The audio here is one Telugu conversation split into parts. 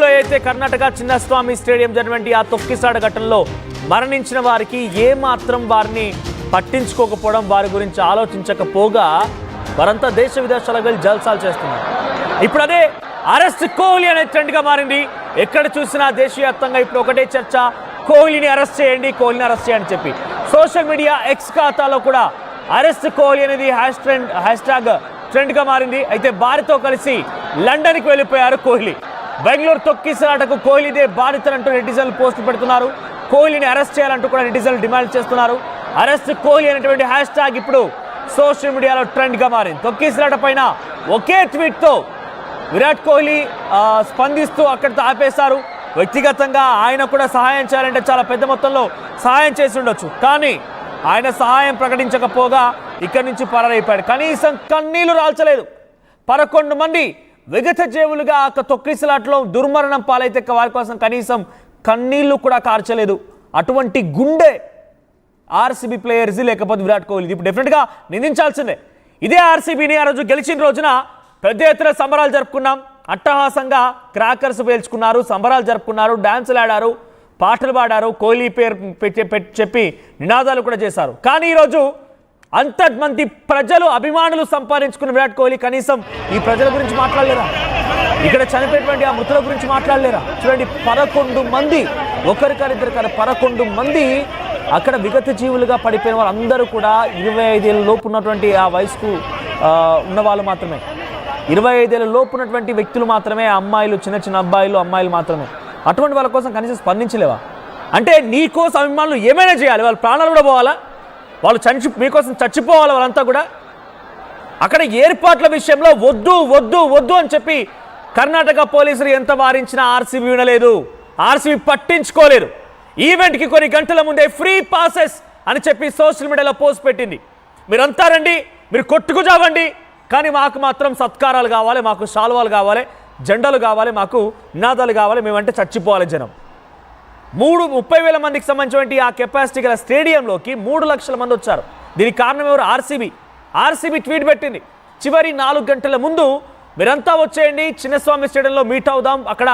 బెంగళూరులో అయితే కర్ణాటక చిన్నస్వామి స్టేడియం జరిగినటువంటి ఆ తొక్కిసాట ఘటనలో మరణించిన వారికి ఏమాత్రం వారిని పట్టించుకోకపోవడం, వారి గురించి ఆలోచించకపోగా వారంతా దేశ విదేశాలకు వెళ్ళి జల్సాలు చేస్తున్నారు. ఇప్పుడు అదే అరెస్ట్ కోహ్లీ అనే ట్రెండ్గా మారింది. ఎక్కడ చూసినా దేశవ్యాప్తంగా ఇప్పుడు ఒకటే చర్చ, కోహ్లీని అరెస్ట్ చేయండి, కోహ్లీని అరెస్ట్ చేయండి చెప్పి. సోషల్ మీడియా ఎక్స్ ఖాతాలో కూడా అరెస్ట్ కోహ్లీ అనేది హ్యాష్ ట్యాగ్ ట్రెండ్గా మారింది. అయితే భార్యతో కలిసి లండన్కి వెళ్ళిపోయారు కోహ్లీ. బెంగళూరు తొక్కిసలాటకు కోహ్లీదే బాధితులంటూ నెటిజన్లు పోస్టులు పెడుతున్నారు. కోహ్లీని అరెస్ట్ చేయాలంటూ కూడా నెటిజన్లు డిమాండ్ చేస్తున్నారు. అరెస్ట్ కోహ్లీ అనేటువంటి హ్యాష్ ట్యాగ్ ఇప్పుడు సోషల్ మీడియాలో ట్రెండ్గా మారింది. తొక్కిసలాట పైన ఒకే ట్వీట్తో విరాట్ కోహ్లీ స్పందిస్తూ అక్కడితో ఆపేశారు. వ్యక్తిగతంగా ఆయన కూడా సహాయం చేయాలంటే చాలా పెద్ద మొత్తంలో సహాయం చేసి ఉండొచ్చు, కానీ ఆయన సహాయం ప్రకటించకపోగా ఇక్కడి నుంచి పరారైపోయాడు. కనీసం కన్నీళ్లు రాల్చలేదు. 11 మంది విగత జీవులుగా తొక్కిసలాటలో దుర్మరణం పాలైతే వారి కోసం కనీసం కన్నీళ్లు కూడా కార్చలేదు. అటువంటి గుండె ఆర్సీబీ ప్లేయర్స్ లేకపోతే విరాట్ కోహ్లీ ఇప్పుడు డెఫినెట్గా నిందించాల్సిందే. ఇదే ఆర్సీబీని ఆ రోజు గెలిచిన రోజున పెద్ద ఎత్తున సంబరాలు జరుపుకున్నాం. అట్టహాసంగా క్రాకర్స్ పేల్చుకున్నారు, సంబరాలు జరుపుకున్నారు, డాన్సులు ఆడారు, పాటలు పాడారు, కోహ్లీ పేరు చెప్పి నినాదాలు కూడా చేశారు. కానీ ఈరోజు అంతమంది ప్రజలు అభిమానులు సంపాదించుకున్న విరాట్ కోహ్లీ కనీసం ఈ ప్రజల గురించి మాట్లాడలేరా? ఇక్కడ చనిపోయినటువంటి ఆ మృతుల గురించి మాట్లాడలేరా? చూడండి, 11 మంది, ఒకరిద్దరు కాదు 11 మంది అక్కడ విగత జీవులుగా పడిపోయిన వాళ్ళందరూ కూడా 25 ఏళ్ళ లోపు ఉన్నటువంటి ఆ వయసుకు ఉన్న వాళ్ళు మాత్రమే. 25 ఏళ్ళ లోపు ఉన్నటువంటి వ్యక్తులు మాత్రమే, అమ్మాయిలు, చిన్న అబ్బాయిలు, అమ్మాయిలు మాత్రమే. అటువంటి వాళ్ళ కోసం కనీసం స్పందించలేవా? అంటే నీ కోసం అభిమానులు ఏమైనా చేయాలి, వాళ్ళ ప్రాణాలు కూడా పోవాలా? వాళ్ళు మీకోసం చచ్చిపోవాలి వాళ్ళంతా కూడా? అక్కడ ఏర్పాట్ల విషయంలో వద్దు వద్దు వద్దు అని చెప్పి కర్ణాటక పోలీసులు ఎంత వారించినా ఆర్సీబీ వినలేదు, ఆర్సీబీ పట్టించుకోలేదు. ఈవెంట్కి కొన్ని గంటల ముందే ఫ్రీ పాసెస్ అని చెప్పి సోషల్ మీడియాలో పోస్ట్ పెట్టింది. మీరంతా రండి, మీరు కొట్టుకుజావండి, కానీ మాకు మాత్రం సత్కారాలు కావాలి, మాకు శాల్వాలు కావాలి, జెండాలు కావాలి, మాకు నినాదాలు కావాలి, మేమంటే చచ్చిపోవాలి జనం. 30,000 మందికి సంబంధించినటువంటి ఆ కెపాసిటీ గల స్టేడియంలోకి 3 లక్షల మంది వచ్చారు. దీనికి కారణం ఎవరు? ఆర్సీబీ ట్వీట్ పెట్టింది. చివరి 4 గంటల ముందు మీరంతా వచ్చేయండి, చిన్నస్వామి స్టేడియంలో మీట్ అవుదాం, అక్కడ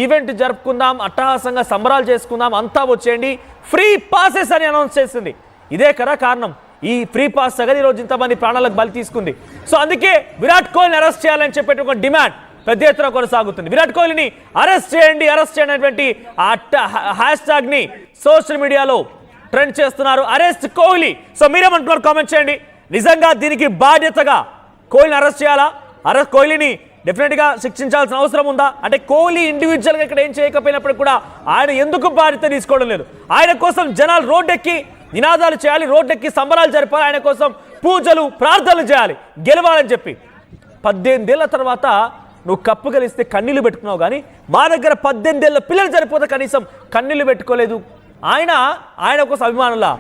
ఈవెంట్ జరుపుకుందాం, అట్టహాసంగా సంబరాలు చేసుకుందాం, అంతా వచ్చేయండి, ఫ్రీ పాసెస్ అని అనౌన్స్ చేసింది. ఇదే కదా కారణం, ఈ ఫ్రీ పాస్ సగది ఈరోజు ఇంతమంది ప్రాణాలకు బలి తీసుకుంది. సో అందుకే విరాట్ కోహ్లీని అరెస్ట్ చేయాలని చెప్పేట ఒక డిమాండ్ పెద్ద ఎత్తున కొనసాగుతుంది. విరాట్ కోహ్లీని అరెస్ట్ చేయండి అనేటువంటి హ్యాష్ ట్యాగ్ని సోషల్ మీడియాలో ట్రెండ్ చేస్తున్నారు. అరెస్ట్ కోహ్లీ. సో మీరేమంటున్నారు? కామెంట్ చేయండి. నిజంగా దీనికి బాధ్యతగా కోహ్లీని అరెస్ట్ చేయాలా? కోహ్లీని డెఫినెట్గా శిక్షించాల్సిన అవసరం ఉందా? అంటే కోహ్లీ ఇండివిజువల్గా ఇక్కడ ఏం చేయకపోయినప్పుడు కూడా ఆయన ఎందుకు బాధ్యత తీసుకోవడం లేదు? ఆయన కోసం జనాలు రోడ్డెక్కి నినాదాలు చేయాలి, రోడ్డెక్కి సంబరాలు జరపాలి, ఆయన కోసం పూజలు ప్రార్థనలు చేయాలి గెలవాలని చెప్పి. 18 ఏళ్ల తర్వాత నువ్వు కప్పు గెలిస్తే కన్నీళ్లు పెట్టుకున్నావు, కానీ మా దగ్గర 18 ఏళ్ళ పిల్లలు సరిపోతే కనీసం కన్నీళ్లు పెట్టుకోలేదు. ఆయన కోసం అభిమానులా,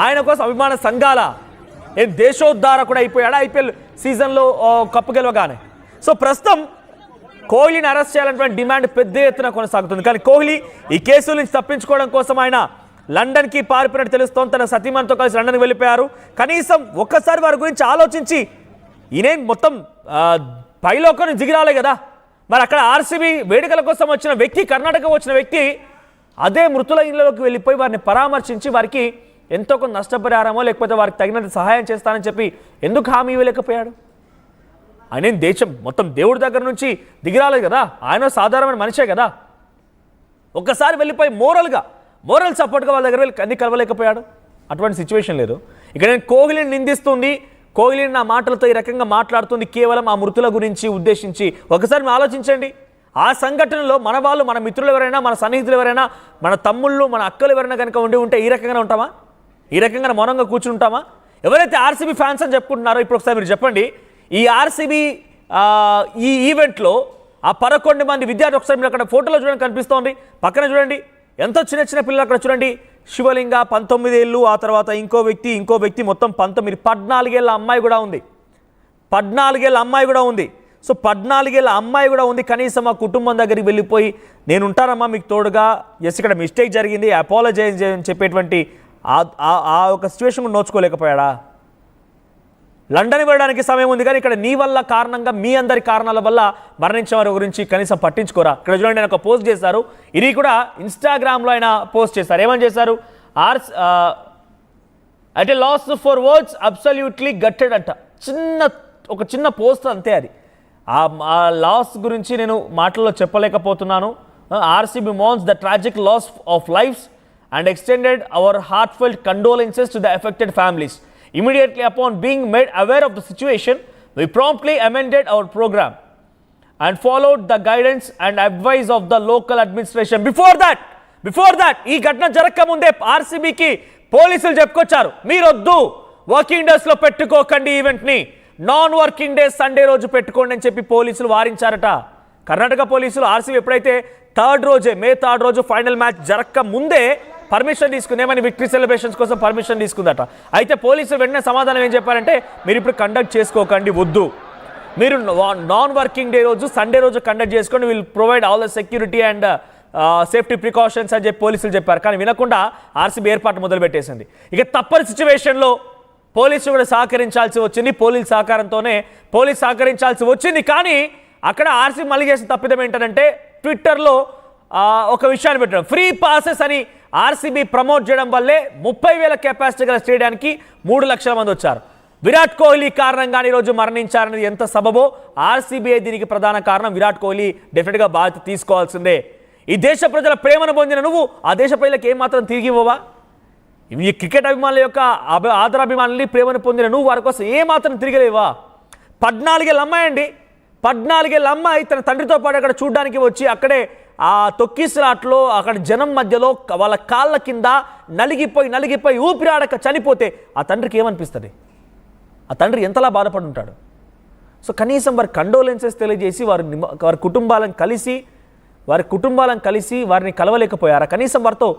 ఆయన కోసం అభిమాన సంఘాల ఏం దేశోద్ధారకుడు అయిపోయాడా ఐపీఎల్ సీజన్లో కప్పు గెలవగానే? సో ప్రస్తుతం కోహ్లీని అరెస్ట్ చేయాలన్నటువంటి డిమాండ్ పెద్ద ఎత్తున కొనసాగుతుంది. కానీ కోహ్లీ ఈ కేసుల నుంచి తప్పించుకోవడం కోసం ఆయన లండన్కి పారిపోయినట్టు తెలుస్తోంది. తన సతీమణితో కలిసి లండన్కి వెళ్ళిపోయారు. కనీసం ఒక్కసారి వారి గురించి ఆలోచించి ఈయన మొత్తం పైలోకను దిగిరాలే కదా. మరి అక్కడ ఆర్సీబీ వేడుకల కోసం వచ్చిన వ్యక్తి, కర్ణాటక వచ్చిన వ్యక్తి అదే మృతుల ఇళ్లలోకి వెళ్ళిపోయి వారిని పరామర్శించి వారికి ఎంతో కొంత నష్టపరిహారమో లేకపోతే వారికి తగినంత సహాయం చేస్తానని చెప్పి ఎందుకు హామీ ఇవ్వలేకపోయాడు? ఆయన దేశం మొత్తం దేవుడి దగ్గర నుంచి దిగిరాలేదు కదా, ఆయన సాధారణమైన మనిషే కదా. ఒక్కసారి వెళ్ళిపోయి మోరల్ సపోర్ట్గా వాళ్ళ దగ్గర వెళ్ళి అన్ని కలవలేకపోయాడు. అటువంటి సిచ్యువేషన్ లేదు. ఇక్కడ నేను కోహ్లీని నిందిస్తుంది, కోహ్లీని నా మాటలతో ఈ రకంగా మాట్లాడుతుంది కేవలం ఆ మృతుల గురించి ఉద్దేశించి. ఒకసారి ఆలోచించండి, ఆ సంఘటనలో మన వాళ్ళు, మన మిత్రులు ఎవరైనా, మన సన్నిహితులు ఎవరైనా, మన తమ్ముళ్ళు, మన అక్కలు ఎవరైనా కనుక ఉంటే ఈ రకంగానే ఉంటామా? ఈ రకంగా మౌనంగా కూర్చుంటామా? ఎవరైతే ఆర్సీబీ ఫ్యాన్స్ అని చెప్పుకుంటున్నారో ఇప్పుడు ఒకసారి మీరు చెప్పండి, ఈ ఆర్సీబీ ఈ ఈవెంట్లో ఆ 11 మంది విద్యార్థులు ఒకసారి మీరు అక్కడ ఫోటోలో చూడండి, కనిపిస్తోంది. పక్కన చూడండి, ఎంతో చిన్న పిల్లలు అక్కడ చూడండి. శివలింగ 19 ఏళ్ళు, ఆ తర్వాత ఇంకో వ్యక్తి మొత్తం 19, 14 ఏళ్ళ అమ్మాయి కూడా ఉంది. 14 ఏళ్ళ అమ్మాయి కూడా ఉంది. సో 14 ఏళ్ళ అమ్మాయి కూడా ఉంది. కనీసం ఆ కుటుంబం దగ్గరికి వెళ్ళిపోయి నేను ఉంటానమ్మా మీకు తోడుగా, ఎస్ ఇక్కడ మిస్టేక్ జరిగింది, అపాలజైజ్ అని చెప్పేటువంటి ఆ ఒక సిచ్యువేషన్ నోచుకోలేకపోయాడా? లండన్ వెళ్ళడానికి సమయం ఉంది, కానీ ఇక్కడ నీ వల్ల కారణంగా మీ అందరి కారణాల వల్ల మరణించిన వారి గురించి కనీసం పట్టించుకోరా. ఇక్కడ చూడండి, ఆయన ఒక పోస్ట్ చేశారు, ఇది కూడా ఇన్స్టాగ్రామ్లో ఆయన పోస్ట్ చేశారు. ఏమని చేశారు? At a loss for words absolutely gutted అంట. ఒక చిన్న పోస్ట్ అంతే అది. ఆ లాస్ గురించి నేను మాటల్లో చెప్పలేకపోతున్నాను. RCB mourns the tragic loss of lives and extended our heartfelt condolences to the affected families. Immediately upon being made aware of the situation, we promptly amended our program and followed the guidance and advice of the local administration. Before that, ఈ ఘటన జరగక ముందే ఆర్సీబీకి పోలీసులు చెప్పుకొచ్చారు, మీరొద్దు వర్కింగ్ డేస్లో పెట్టుకోకండి, ఈవెంట్ని నాన్ వర్కింగ్ డేస్ సండే రోజు పెట్టుకోండి అని చెప్పి పోలీసులు వారించారట. కర్ణాటక పోలీసులు ఆర్సీబీ ఎప్పుడైతే మే 3 రోజు ఫైనల్ మ్యాచ్ జరగక ముందే పర్మిషన్ తీసుకుంది, ఏమని విక్టరీ సెలబ్రేషన్స్ కోసం పర్మిషన్ తీసుకుందట. అయితే పోలీసులు వెంటనే సమాధానం ఏం చెప్పారంటే, మీరు ఇప్పుడు కండక్ట్ చేసుకోకండి, వద్దు, మీరు నాన్ వర్కింగ్ డే రోజు సండే రోజు కండక్ట్ చేసుకోండి, will provide all the security and safety precautions అని చెప్పి పోలీసులు చెప్పారు. కానీ వినకుండా ఆర్సీబీ ఏర్పాటు మొదలుపెట్టేసింది. ఇక తప్పని సిచ్యువేషన్లో పోలీసులు కూడా సహకరించాల్సి వచ్చింది. పోలీస్ సహకరించాల్సి వచ్చింది. కానీ అక్కడ ఆర్సీబీ మళ్ళీ చేసిన తప్పిదం ఏంటంటే, ట్విట్టర్లో ఒక విషయాన్ని పెట్టడం, ఫ్రీ పాసెస్ అని ఆర్సీబీ ప్రమోట్ చేయడం వల్లే 30,000 కెపాసిటీ గల స్టేడియానికి 3 లక్షల మంది వచ్చారు. విరాట్ కోహ్లీ కారణంగానే ఈరోజు మరణించారనేది ఎంత సబబో ఆర్సీబీ దీనికి ప్రధాన కారణం. విరాట్ కోహ్లీ డెఫినెట్గా బాధ్యత తీసుకోవాల్సిందే. ఈ దేశ ప్రజల ప్రేమను పొందిన నువ్వు ఆ దేశ ప్రజలకు ఏమాత్రం తిరిగి ఇవ్వవా? ఈ క్రికెట్ అభిమానుల యొక్క ఆదరాభిమానుల్ని ప్రేమను పొందిన నువ్వు వారి కోసం ఏమాత్రం తిరిగిలేవా? 14 ఏళ్ళ అమ్మాయి అండి, 14 ఏళ్ళ అమ్మాయి తన తండ్రితో పాటు అక్కడ చూడడానికి వచ్చి అక్కడే ఆ తొక్కిసలాట్లో అక్కడ జనం మధ్యలో వాళ్ళ కాళ్ళ కింద నలిగిపోయి ఊపిరాడక చనిపోతే ఆ తండ్రికి ఏమనిపిస్తుంది? ఆ తండ్రి ఎంతలా బాధపడి ఉంటాడు? సో కనీసం వారి కండోలెన్సెస్ తెలియజేసి వారి కుటుంబాలను కలిసి వారిని కలవలేకపోయారా? కనీసం వారితో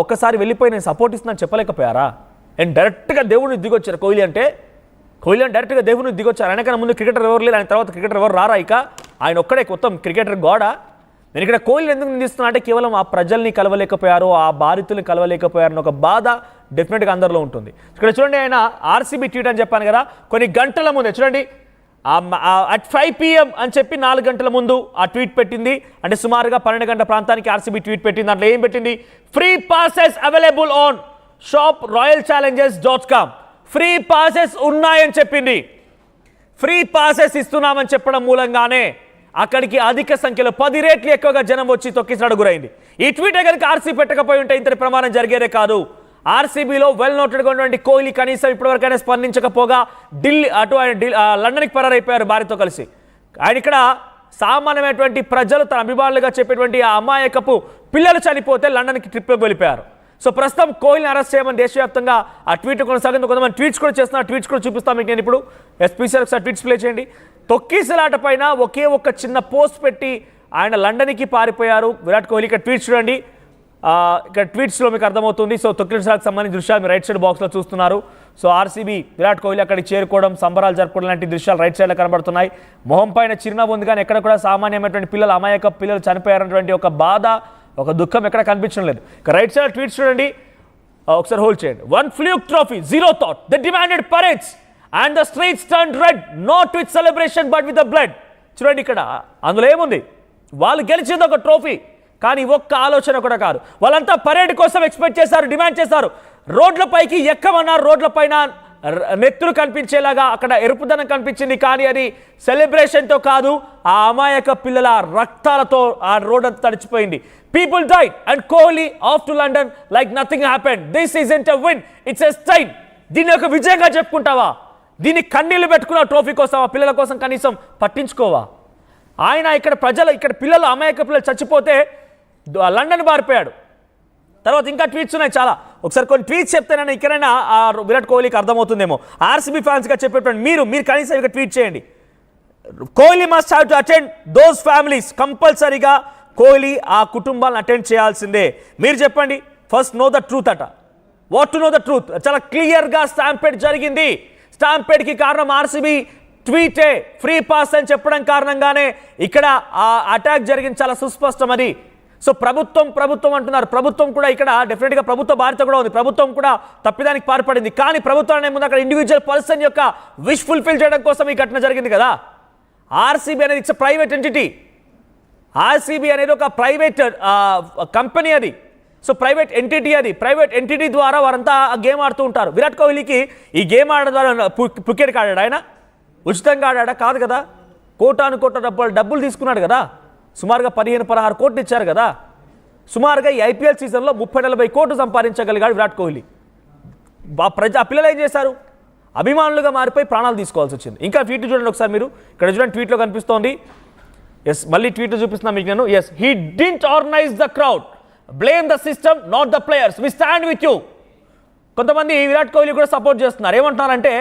ఒక్కసారి వెళ్ళిపోయి నేను సపోర్ట్ ఇస్తున్నాను చెప్పలేకపోయారా? అండ్ డైరెక్ట్గా దేవుడిని దిగొచ్చారు కోహ్లీ అంటే డైరెక్ట్గా దేవుడిని దిగొచ్చారు. ఆయనకన్నా ముందు క్రికెటర్ ఎవరు లేరు, ఆయన తర్వాత క్రికెటర్ ఎవరు రారా? ఇక ఆయన ఒక్కడే మొత్తం క్రికెటర్ గోడ. నేను ఇక్కడ కోహ్లీ ఎందుకు నిందిస్తున్నా అంటే, కేవలం ఆ ప్రజల్ని కలవలేకపోయారు, ఆ బాధితుల్ని కలవలేకపోయారని ఒక బాధ డెఫినెట్గా అందరిలో ఉంటుంది. ఇక్కడ చూడండి, ఆయన ఆర్సీబీ ట్వీట్ అని చెప్పాను కదా, కొన్ని గంటల ముందే చూడండి at 5 PM అని చెప్పి 4 గంటల ముందు ఆ ట్వీట్ పెట్టింది. అంటే సుమారుగా 12 గంటల ప్రాంతానికి ఆర్సీబీ ట్వీట్ పెట్టింది. దాంట్లో ఏం పెట్టింది? Free passes available on shop royalchallengers.com. Free passes ఉన్నాయని చెప్పింది. ఫ్రీ పాసెస్ ఇస్తున్నామని చెప్పడం మూలంగానే అక్కడికి అధిక సంఖ్యలో 10 రెట్లు ఎక్కువగా జనం వచ్చి తొక్కిసలాటకు గురైంది. ఈ ట్వీటే కనుక ఆర్సీబీ పెట్టకపోయి ఉంటే ఇంతటి ప్రమాదం జరిగేదే కాదు. ఆర్సీబీలో వెల్ నోటెడ్గా ఉన్నటువంటి కోహ్లీ కనీసం ఇప్పటివరకైనా స్పందించకపోగా లండన్కి పరారైపోయారు భార్యతో కలిసి. ఆయన ఇక్కడ సామాన్యమైనటువంటి ప్రజలు తన అభిమానులుగా చెప్పేటువంటి ఆ అమాయకపు పిల్లలు చనిపోతే లండన్కి ట్రిప్కి వెళ్ళిపోయారు. సో ప్రస్తుతం కోహ్లీని అరెస్ట్ చేయమని దేశవ్యాప్తంగా ఆ ట్వీట్ కొనసాగింది. కొంతమంది ట్వీట్స్ కూడా చేస్తున్నారు. ట్వీట్స్ కూడా చూపిస్తాను మీకు నేను ఇప్పుడు. ఎస్పీసీ ఒకసారి ట్వీట్స్ ప్లే చేయండి. తొక్కిసలాట పైన ఒకే ఒక్క చిన్న పోస్ట్ పెట్టి ఆయన లండన్కి పారిపోయారు విరాట్ కోహ్లీ. ఇక్కడ ట్వీట్స్ చూడండి, ఇక్కడ ట్వీట్స్లో మీకు అర్థమవుతుంది. సో తొక్కిసలాటకు సంబంధించిన దృశ్యాలు మీరు రైట్ సైడ్ బాక్స్లో చూస్తున్నారు. సో ఆర్సీబీ విరాట్ కోహ్లీ అక్కడికి చేరుకోవడం, సంబరాలు జరుపుకోవడం లాంటి దృశ్యాలు రైట్ సైడ్లో కనబడుతున్నాయి. మొహం పైన చిరునవ్వు ఉంది, కానీ ఎక్కడ కూడా సామాన్యమైనటువంటి పిల్లలు, అమాయక పిల్లలు చనిపోయారన్నటువంటి ఒక బాధ, ఒక దుఃఖం ఎక్కడ కనిపించడం లేదు. ఇక రైట్ సైడ్ ట్వీట్స్ చూడండి, ఒకసారి హోల్డ్ చేయండి. 1 Fluke trophy, 0 thought. They demanded parades and the streets turned red, not with celebration but with the blood. చూడండి ఇక్కడ అందులో ఏముంది? వాళ్ళు గెలిచింది ఒక ట్రోఫీ, కానీ ఒక్క ఆలోచన కూడా కాదు. వాళ్ళంతా పరేడ్ కోసం ఎక్స్పెక్ట్ చేశారు, డిమాండ్ చేశారు. రోడ్లపైకి ఎక్కమన్నారు, రోడ్లపైన నెత్తులు కనిపించేలాగా అక్కడ ఎరుపుదనం కనిపించింది, కానీ అది సెలబ్రేషన్తో కాదు, ఆ అమాయక పిల్లల రక్తాలతో ఆ రోడ్ అంతా తడిచిపోయింది. People died and Kohli off to London like nothing happened. This isn't a win, it's a stain. దీన్ని ఒక విజయంగా చెప్పుకుంటావా? దీన్ని కన్నీళ్లు పెట్టుకున్న ట్రోఫీ కోసం, ఆ పిల్లల కోసం కనీసం పట్టించుకోవా? ఆయన ఇక్కడ పిల్లలు, అమాయక పిల్లలు చచ్చిపోతే లండన్ పారిపోయాడు. తర్వాత ఇంకా ట్వీట్స్ ఉన్నాయి చాలా. ఒకసారి కొన్ని ట్వీట్స్ చెప్తేనైనా ఇక్కడైనా ఆ విరాట్ కోహ్లీకి అర్థమవుతుందేమో. ఆర్సీబీ ఫ్యాన్స్గా చెప్పేటువంటి మీరు కనీసం ఇక ట్వీట్ చేయండి. Kohli must have to attend those families. కంపల్సరీగా కోహ్లీ ఆ కుటుంబాలను అటెండ్ చేయాల్సిందే. మీరు చెప్పండి, ఫస్ట్ నో ద ట్రూత్ అట. What to know the truth? చాలా క్లియర్గా స్టాంపేడ్ జరిగింది. స్టాంపేడ్కి కారణం ఆర్సీబీ ట్వీటే. ఫ్రీ పాస్ అని చెప్పడం కారణంగానే ఇక్కడ ఆ అటాక్ జరిగింది, చాలా సుస్పష్టం అది. సో ప్రభుత్వం అంటున్నారు. ప్రభుత్వం కూడా ఇక్కడ డెఫినెట్గా ప్రభుత్వ బాధ్యత కూడా ఉంది. ప్రభుత్వం కూడా తప్పిదానికి పాల్పడింది. కానీ ప్రభుత్వాన్ని ముందు అక్కడ ఇండివిజువల్ పర్సన్ యొక్క విష్ ఫుల్ఫిల్ చేయడం కోసం ఈ ఘటన జరిగింది కదా. ఆర్సీబీ అనేది ఇట్స్ ప్రైవేట్ ఎంటిటీ. ఆర్సీబీ అనేది ఒక ప్రైవేట్ కంపెనీ అది. సో ప్రైవేట్ ఎంటిటీ అది. ప్రైవేట్ ఎంటిటీ ద్వారా వారంతా గేమ్ ఆడుతూ ఉంటారు. విరాట్ కోహ్లీకి ఈ గేమ్ ఆడడం ద్వారా క్రికెట్కి ఆడాడు ఆయన? ఉచితంగా ఆడా? కాదు కదా. కోటాను కోట్ల డబ్బులు తీసుకున్నాడు కదా. సుమారుగా 15-16 కోట్లు ఇచ్చారు కదా. సుమారుగా ఈ ఐపీఎల్ సీజన్లో 30-40 కోట్లు సంపాదించగలిగాడు విరాట్ కోహ్లీ. ఆ పిల్లలు ఏం చేశారు? అభిమానులుగా మారిపోయి ప్రాణాలు తీసుకోవాల్సి వచ్చింది. ఇంకా ట్వీట్లు చూడండి ఒకసారి మీరు. ఇక్కడ చూడండి, ట్వీట్లో కనిపిస్తోంది. ఎస్, మళ్ళీ ట్వీట్లు చూపిస్తున్నాను మీకు నేను. Yes, he didn't organize the crowd, blame the system, not the players, we stand with you. కొంతమంది విరాట్ కోహ్లీ కూడా సపోర్ట్ చేస్తున్నారు. ఏమంటున్నారంటే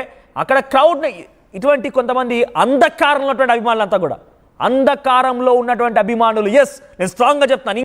అక్కడ క్రౌడ్ని, ఇటువంటి కొంతమంది అంధకారంలో ఉన్నటువంటి అభిమానులంతా కూడా, అంధకారంలో ఉన్నటువంటి అభిమానులు, ఎస్ నేను స్ట్రాంగ్గా చెప్తున్నాను.